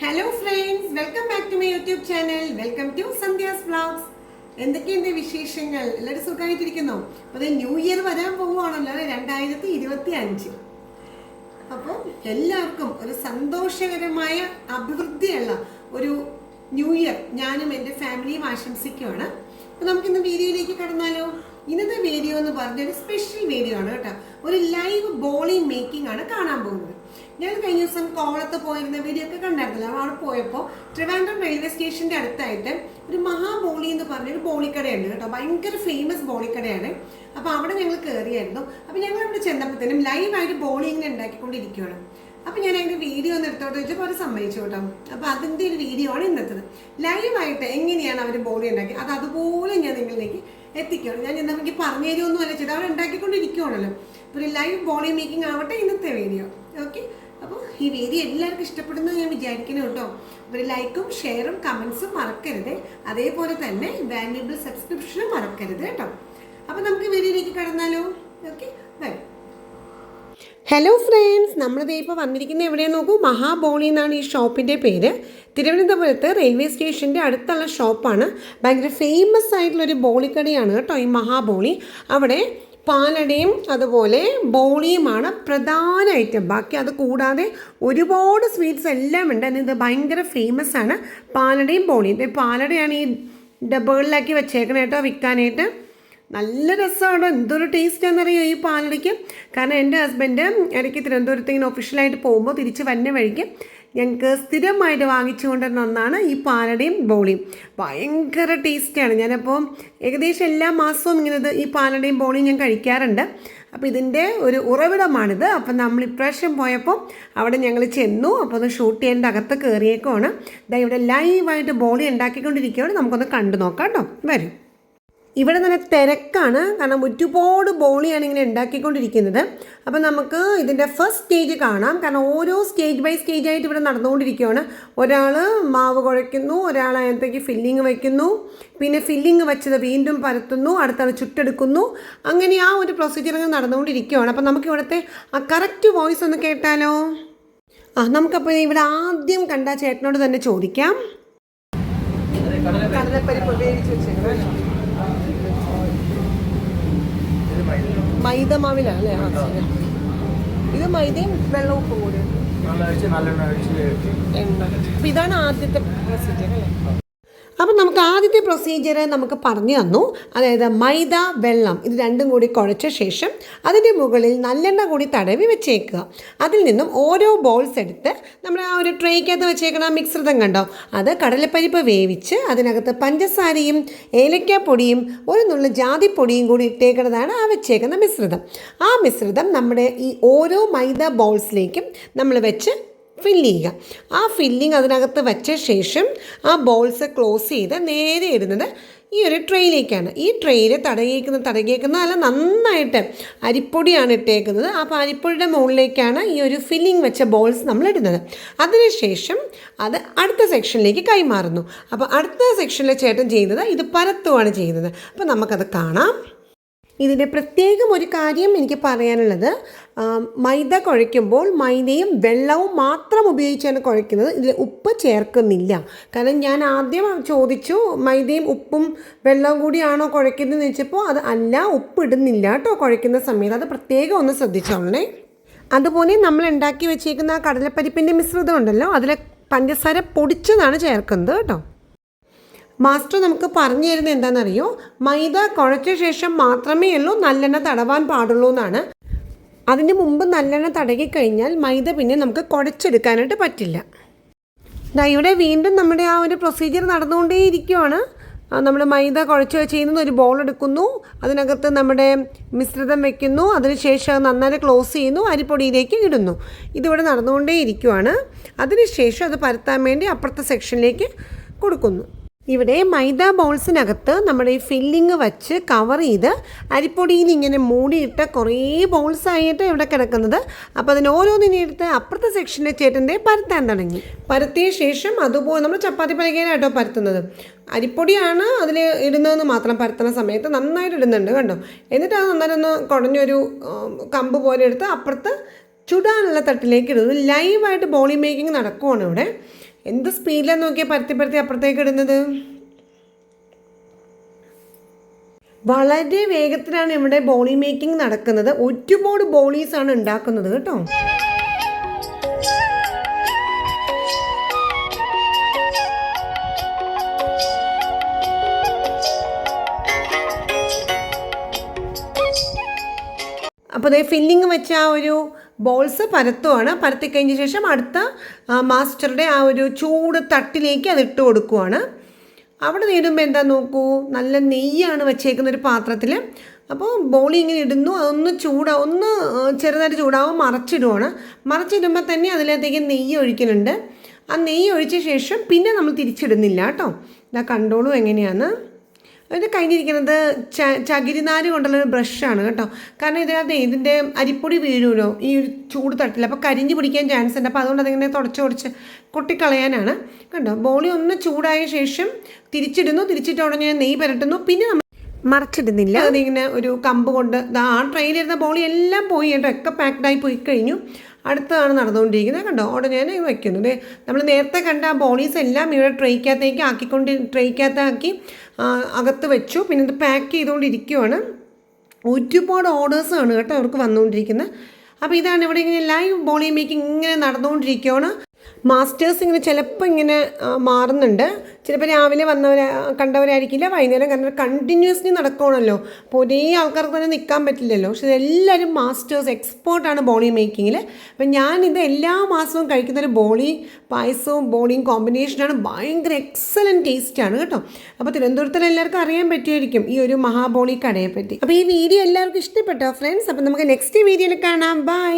Hello friends, welcome back to my YouTube channel. Welcome to Sandhya's vlogs. എന്തൊക്കെയുണ്ട് വിശേഷങ്ങൾ? എല്ലാവരും സുഖമായിട്ടിരിക്കുന്നോ? അപ്പോൾ ന്യൂ ഇയർ വരാൻ പോവുകയാണല്ലോ, 2025. അപ്പോൾ എല്ലാവർക്കും ഒരു സന്തോഷകരമായ അഭിവൃദ്ധിയുള്ള ഒരു ന്യൂ ഇയർ ഞാനും എൻ്റെ ഫാമിലിയും ആശംസിക്കുകയാണ്. അപ്പോൾ നമുക്കിന്ന് വീഡിയോയിലേക്ക് കടന്നാലോ? ഇന്നത്തെ വീഡിയോ എന്ന് പറഞ്ഞൊരു സ്പെഷ്യൽ വീഡിയോ ആണ് കേട്ടോ. ഒരു ലൈവ് ബോളി മേക്കിംഗ് ആണ് കാണാൻ പോകുന്നത്. ഞാൻ കഴിഞ്ഞ ദിവസം കോളത്ത് പോയിരുന്ന വീഡിയോ ഒക്കെ കണ്ടായിരുന്നല്ലോ. അവിടെ പോയപ്പോൾ ട്രിവാൻഡ്രം റെയിൽവേ സ്റ്റേഷന്റെ അടുത്തായിട്ട് ഒരു മഹാബോളി എന്ന് പറഞ്ഞൊരു ബോളിക്കടയുണ്ട് കേട്ടോ. ഭയങ്കര ഫേമസ് ബോളിക്കടയാണ്. അപ്പോൾ അവിടെ ഞങ്ങൾ കയറിയായിരുന്നു. അപ്പോൾ ഞങ്ങൾ അവിടെ ചെന്നപ്പോഴത്തേനും ലൈവായിട്ട് ബോളി ഇങ്ങനെ ഉണ്ടാക്കിക്കൊണ്ടിരിക്കുകയാണ്. അപ്പോൾ ഞാൻ അതിൻ്റെ വീഡിയോ ഒന്ന് എടുത്തോട്ട് വെച്ചപ്പോൾ അവർ സമ്മതിച്ചു കേട്ടോ. അപ്പോൾ അതിൻ്റെ ഒരു വീഡിയോ ആണ് ഇന്നത്തത്. ലൈവായിട്ട് എങ്ങനെയാണ് അവർ ബോളി ഉണ്ടാക്കി അത് അതുപോലെ ഞാൻ നിങ്ങളിലേക്ക് എത്തിക്കുകയാണ്. ഞാൻ നമുക്ക് പറഞ്ഞു തരുമൊന്നും അല്ല ചെയ്ത് അവർ ഉണ്ടാക്കിക്കൊണ്ടിരിക്കുകയാണല്ലോ. അപ്പോൾ ഒരു ലൈവ് ബോളി മേക്കിംഗ് ആവട്ടെ ഇന്നത്തെ വീഡിയോ. ഓക്കെ, അപ്പോൾ ഈ വീഡിയോ എല്ലാവർക്കും ഇഷ്ടപ്പെടുന്നത് ഞാൻ വിചാരിക്കുന്നു കേട്ടോ. ഒരു ലൈക്കും ഷെയറും കമൻസും മറക്കരുത്. അതേപോലെ തന്നെ വാല്യുബിൾ സബ്സ്ക്രിപ്ഷനും മറക്കരുത് കേട്ടോ. അപ്പോൾ നമുക്ക് വീഡിയോയിലേക്ക് കടന്നാലോ? ഓക്കെ, വരും. ഹലോ ഫ്രണ്ട്സ്, നമ്മളിത് ഇപ്പോൾ വന്നിരിക്കുന്നത് എവിടെയാണെന്ന് നോക്കൂ. മഹാബോളി എന്നാണ് ഈ ഷോപ്പിൻ്റെ പേര്. തിരുവനന്തപുരത്ത് റെയിൽവേ സ്റ്റേഷൻ്റെ അടുത്തുള്ള ഷോപ്പാണ്. ഭയങ്കര ഫേമസ് ആയിട്ടുള്ളൊരു ബോളിക്കടയാണ് കേട്ടോ ഈ മഹാബോളി. അവിടെ പാലടയും അതുപോലെ ബോളിയുമാണ് പ്രധാന ഐറ്റം. ബാക്കി അത് കൂടാതെ ഒരുപാട് സ്വീറ്റ്സ് എല്ലാം ഉണ്ട്. ഇത് ഭയങ്കര ഫേമസ് ആണ് പാലടയും ബോളിയും. പാലടയാണ് ഈ ഡബ്ബകളിലാക്കി വെച്ചേക്കണേ കേട്ടോ വിൽക്കാനായിട്ട്. നല്ല രസമാണ്. എന്തൊരു ടേസ്റ്റാണെന്നറിയോ ഈ പാലടയ്ക്ക്. കാരണം എൻ്റെ ഹസ്ബൻഡ് ഇടയ്ക്ക് തിരുവനന്തപുരത്ത് ഇങ്ങനെ ഒഫീഷ്യലായിട്ട് പോകുമ്പോൾ തിരിച്ച് വന്ന വഴിക്ക് ഞങ്ങൾക്ക് സ്ഥിരമായിട്ട് വാങ്ങിച്ചു കൊണ്ടുവരുന്ന ഒന്നാണ് ഈ പാലടയും ബോളിയും. ഭയങ്കര ടേസ്റ്റാണ്. ഞാനപ്പോൾ ഏകദേശം എല്ലാ മാസവും ഇങ്ങനെ ഈ പാലടയും ബോളിയും ഞാൻ കഴിക്കാറുണ്ട്. അപ്പോൾ ഇതിൻ്റെ ഒരു ഉറവിടമാണിത്. അപ്പം നമ്മൾ ഇപ്രാവശ്യം പോയപ്പോൾ അവിടെ ഞങ്ങൾ ചെന്നു. അപ്പോൾ ഒന്ന് ഷൂട്ട് ചെയ്യേണ്ട അകത്ത് കയറിയേക്കുമാണ്. ഇതാ ഇവിടെ ലൈവായിട്ട് ബോളി ഉണ്ടാക്കിക്കൊണ്ടിരിക്കുകയാണ്. നമുക്കൊന്ന് കണ്ടു നോക്കാം കേട്ടോ. വരും. ഇവിടെ നല്ല തിരക്കാണ്. കാരണം ഒരുപാട് ബോളിയാണ് ഇങ്ങനെ ഉണ്ടാക്കിക്കൊണ്ടിരിക്കുന്നത്. അപ്പോൾ നമുക്ക് ഇതിൻ്റെ ഫസ്റ്റ് സ്റ്റേജ് കാണാം. കാരണം ഓരോ സ്റ്റേജ് ബൈ സ്റ്റേജ് ആയിട്ട് ഇവിടെ നടന്നുകൊണ്ടിരിക്കുകയാണ്. ഒരാൾ മാവ് കുഴയ്ക്കുന്നു, ഒരാൾ അതിനകത്തേക്ക് ഫില്ലിങ് വയ്ക്കുന്നു, പിന്നെ ഫില്ലിങ് വെച്ചത് വീണ്ടും പരത്തുന്നു, അടുത്താൾ ചുട്ടെടുക്കുന്നു. അങ്ങനെ ആ ഒരു പ്രൊസീജിയർ നടന്നുകൊണ്ടിരിക്കുകയാണ്. അപ്പോൾ നമുക്ക് ഇവിടുത്തെ ആ കറക്റ്റ് വോയിസ് ഒന്ന് കേട്ടാലോ? നമുക്കപ്പോൾ ഇവിടെ ആദ്യം കണ്ട ചേട്ടനോട് തന്നെ ചോദിക്കാം. കടലപ്പരിപ്പ് വേവിച്ച് വെച്ചേക്കണം. മൈദ മാവിലാണ് അല്ലേ? ഇത് മൈദയും വെള്ളവും ഉപ്പും കൂടി എണ്ണ. അപ്പം ഇതാണ് ആദ്യത്തെ പ്രൊസീജിയർ അല്ലേ? അപ്പം നമുക്ക് ആദ്യത്തെ പ്രൊസീജിയർ നമുക്ക് പറഞ്ഞു തന്നു. അതായത് മൈദ വെള്ളം ഇത് രണ്ടും കൂടി കുഴച്ച ശേഷം അതിൻ്റെ മുകളിൽ നല്ലെണ്ണ കൂടി തടവി വെച്ചേക്കുക. അതിൽ നിന്നും ഓരോ ബോൾസ് എടുത്ത് നമ്മൾ ആ ഒരു ട്രേക്കകത്ത് വെച്ചേക്കുന്ന മിശ്രിതം കണ്ടോ, അത് കടലപ്പരിപ്പ് വേവിച്ച് അതിനകത്ത് പഞ്ചസാരയും ഏലക്കാപ്പൊടിയും ഒരു നുള്ളു ജാതിപ്പൊടിയും കൂടി ഇട്ടേക്കുന്നതാണ് ആ വെച്ചേക്കുന്ന മിശ്രിതം. ആ മിശ്രിതം നമ്മുടെ ഈ ഓരോ മൈദ ബോൾസിലേക്കും നമ്മൾ വെച്ച് ഫില്ല് ചെയ്യുക. ആ ഫില്ലിങ് അതിനകത്ത് വെച്ച ശേഷം ആ ബോൾസ് ക്ലോസ് ചെയ്ത് നേരെ ഇടുന്നത് ഈ ഒരു ട്രെയിലേക്കാണ്. ഈ ട്രെയിൽ തടകിയേക്കുന്ന നല്ല നന്നായിട്ട് അരിപ്പൊടിയാണ് ഇട്ടേക്കുന്നത്. അപ്പോൾ അരിപ്പൊടിയുടെ മുകളിലേക്കാണ് ഈ ഒരു ഫില്ലിങ് വെച്ച ബോൾസ് നമ്മൾ ഇടുന്നത്. അതിനുശേഷം അത് അടുത്ത സെക്ഷനിലേക്ക് കൈമാറുന്നു. അപ്പോൾ അടുത്ത സെക്ഷനിലെ ചേട്ടൻ ചെയ്യുന്നത് ഇത് പരത്തുകയാണ് ചെയ്യുന്നത്. അപ്പോൾ നമുക്കത് കാണാം. ഇതിൻ്റെ പ്രത്യേകം ഒരു കാര്യം എനിക്ക് പറയാനുള്ളത്, മൈദ കുഴയ്ക്കുമ്പോൾ മൈദയും വെള്ളവും മാത്രം ഉപയോഗിച്ചാണ് കുഴയ്ക്കുന്നത്. ഇതിൽ ഉപ്പ് ചേർക്കുന്നില്ല. കാരണം ഞാൻ ആദ്യം ചോദിച്ചു മൈദയും ഉപ്പും വെള്ളവും കൂടിയാണോ കുഴയ്ക്കുന്നതെന്ന് ചോദിച്ചപ്പോൾ അത് അല്ല, ഉപ്പ് ഇടുന്നില്ല കേട്ടോ കുഴയ്ക്കുന്ന സമയത്ത്. അത് പ്രത്യേകം ഒന്ന് ശ്രദ്ധിച്ചോളണേ. അതുപോലെ നമ്മൾ ഉണ്ടാക്കി വെച്ചേക്കുന്ന ആ കടലപ്പരിപ്പിൻ്റെ മിശ്രിതം ഉണ്ടല്ലോ, അതിൽ പഞ്ചസാര പൊടിച്ചതാണ് ചേർക്കുന്നത് കേട്ടോ. മാസ്റ്റർ നമുക്ക് പറഞ്ഞു തരുന്നത് എന്താണെന്നറിയോ? മൈദ കുഴച്ച ശേഷം മാത്രമേ ഉള്ളൂ നല്ലെണ്ണ തടവാൻ പാടുള്ളൂ എന്നാണ്. അതിന് മുമ്പ് നല്ലെണ്ണ തടകിക്കഴിഞ്ഞാൽ മൈദ പിന്നെ നമുക്ക് കുഴച്ചെടുക്കാനായിട്ട് പറ്റില്ല. ഇവിടെ വീണ്ടും നമ്മുടെ ആ ഒരു പ്രൊസീജിയർ നടന്നുകൊണ്ടേയിരിക്കുകയാണ്. നമ്മൾ മൈദ കുഴച്ച് ചെയ്യുന്നത് ഒരു ബോൾ എടുക്കുന്നു, അതിനകത്ത് നമ്മുടെ മിശ്രിതം വെക്കുന്നു, അതിനുശേഷം നന്നായി ക്ലോസ് ചെയ്യുന്നു, അരിപ്പൊടിയിലേക്ക് ഇടുന്നു. ഇതിവിടെ നടന്നുകൊണ്ടേയിരിക്കുകയാണ്. അതിനുശേഷം അത് പരത്താൻ വേണ്ടി അപ്പുറത്തെ സെക്ഷനിലേക്ക് കൊടുക്കുന്നു. ഇവിടെ മൈദ ബോൾസിനകത്ത് നമ്മുടെ ഈ ഫില്ലിങ് വെച്ച് കവർ ചെയ്ത് അരിപ്പൊടിയിൽ ഇങ്ങനെ മൂടിയിട്ട കുറേ ബോൾസായിട്ട് ഇവിടെ കിടക്കുന്നത്. അപ്പോൾ അതിന് ഓരോന്നിനെ എടുത്ത് അപ്പുറത്തെ സെക്ഷനിലെ ചേട്ടൻ്റെ പരത്താൻ തുടങ്ങി. പരത്തിയ ശേഷം അതുപോലെ നമ്മൾ ചപ്പാത്തി പലകയിലായിട്ടോ പരത്തുന്നത്. അരിപ്പൊടിയാണ് അതിൽ ഇടുന്നതെന്ന് മാത്രം പരത്തുന്ന സമയത്ത് നന്നായിട്ട് ഇടുന്നുണ്ട് കണ്ടോ. എന്നിട്ട് അത് നന്നായിട്ടൊന്ന് കുടഞ്ഞൊരു കമ്പ് പോലെ എടുത്ത് അപ്പുറത്ത് ചുടാനുള്ള തട്ടിലേക്ക് ഇടുന്നു. ലൈവായിട്ട് ബോളി മേക്കിംഗ് നടക്കുവാണ് ഇവിടെ. എന്ത് സ്പീഡിലാണ് നോക്കിയാൽ പരത്തി അപ്പുറത്തേക്ക് ഇടുന്നത്. വളരെ വേഗത്തിലാണ് ഇവിടെ ബോളി മേക്കിംഗ് നടക്കുന്നത്. ഒരുപാട് ബോളീസാണ് ഉണ്ടാക്കുന്നത് കേട്ടോ. അപ്പോൾ അതേ ഫില്ലിങ് വെച്ച ആ ഒരു ബോൾസ് പരത്തുവാണ്. പരത്തി കഴിഞ്ഞ ശേഷം അടുത്ത മാസ്റ്ററുടെ ആ ഒരു ചൂട് തട്ടിലേക്ക് അത് ഇട്ട് കൊടുക്കുവാണ്. അവിടെ നേടുമ്പോൾ എന്താ നോക്കൂ, നല്ല നെയ്യാണ് വെച്ചേക്കുന്ന ഒരു പാത്രത്തിൽ. അപ്പോൾ ബോളി ഇങ്ങനെ ഇടുന്നു, ഒന്ന് ചെറുതായിട്ട് ചൂടാവും, മറച്ചിടുമ്പോൾ തന്നെ അതിനകത്തേക്ക് നെയ്യ് ഒഴിക്കുന്നുണ്ട്. ആ നെയ്യ് ഒഴിച്ച ശേഷം പിന്നെ നമ്മൾ തിരിച്ചിടുന്നില്ല കേട്ടോ. ഇതാ കണ്ടോളൂ എങ്ങനെയാണ്. ഇത് കഴിഞ്ഞിരിക്കുന്നത് ചകിരിനാര് കൊണ്ടുള്ളൊരു ബ്രഷാണ് കേട്ടോ. കാരണം ഇതിൻ്റെ അരിപ്പൊടി വീഴുമല്ലോ ഈ ഒരു ചൂട് തട്ടില്ല, അപ്പോൾ കരിഞ്ഞ് പിടിക്കാൻ ചാൻസ് ഉണ്ട്. അപ്പോൾ അതുകൊണ്ട് അതിങ്ങനെ തുടച്ച് കൊട്ടിക്കളയാനാണ് കേട്ടോ. ബോളി ഒന്ന് ചൂടായ ശേഷം തിരിച്ചിട്ട് ഉടനെ നെയ്യ് പുരട്ടുന്നു. പിന്നെ നമ്മൾ മറച്ചിടുന്നില്ല. അതിങ്ങനെ ഒരു കമ്പ് കൊണ്ട് ആ ട്രെയിനിലിരുന്ന ബോളി എല്ലാം പോയി കേട്ടോ, ഒക്കെ പാക്ഡായി പോയി കഴിഞ്ഞു. അടുത്തതാണ് നടന്നുകൊണ്ടിരിക്കുന്നത് കണ്ടോ. ഉടനെ ഞാൻ വയ്ക്കുന്നു. നമ്മൾ നേരത്തെ കണ്ട ആ ബോളീസ് എല്ലാം ഇവിടെ ട്രേക്കകത്താക്കി അകത്ത് വെച്ചു. പിന്നെ ഇത് പാക്ക് ചെയ്തുകൊണ്ടിരിക്കുവാണ്. ഒരുപാട് ഓർഡേഴ്സാണ് കേട്ടോ അവർക്ക് വന്നുകൊണ്ടിരിക്കുന്നത്. അപ്പോൾ ഇതാണ് ഇവിടെ ഇങ്ങനെ ലൈവ് ബോളി മേക്കിംഗ് ഇങ്ങനെ നടന്നുകൊണ്ടിരിക്കുകയാണ്. മാസ്റ്റേഴ്സ് ഇങ്ങനെ ചിലപ്പോൾ ഇങ്ങനെ മാറുന്നുണ്ട്. ചിലപ്പോൾ രാവിലെ കണ്ടവരായിരിക്കില്ല, വൈകുന്നേരം കണ്ടിന്യൂസ്ലി നടക്കണമല്ലോ. അപ്പോൾ ഒരേ ആൾക്കാർക്ക് തന്നെ നിൽക്കാൻ പറ്റില്ലല്ലോ. പക്ഷെ ഇതെല്ലാവരും മാസ്റ്റേഴ്സ് എക്സ്പേർട്ടാണ് ബോളി മേക്കിങ്ങിൽ. അപ്പം ഞാനിത് എല്ലാ മാസവും കഴിക്കുന്നൊരു ബോളി പായസവും ബോളിയും കോമ്പിനേഷനാണ്. ഭയങ്കര എക്സലൻറ്റ് ടേസ്റ്റാണ് കേട്ടോ. അപ്പോൾ തിരുവനന്തപുരത്തിൽ എല്ലാവർക്കും അറിയാൻ പറ്റുമായിരിക്കും ഈ ഒരു മഹാബോളി കടയെ പറ്റി. അപ്പോൾ ഈ വീഡിയോ എല്ലാവർക്കും ഇഷ്ടപ്പെട്ടോ ഫ്രണ്ട്സ്? അപ്പോൾ നമുക്ക് നെക്സ്റ്റ് വീഡിയോയിൽ കാണാം. ബൈ.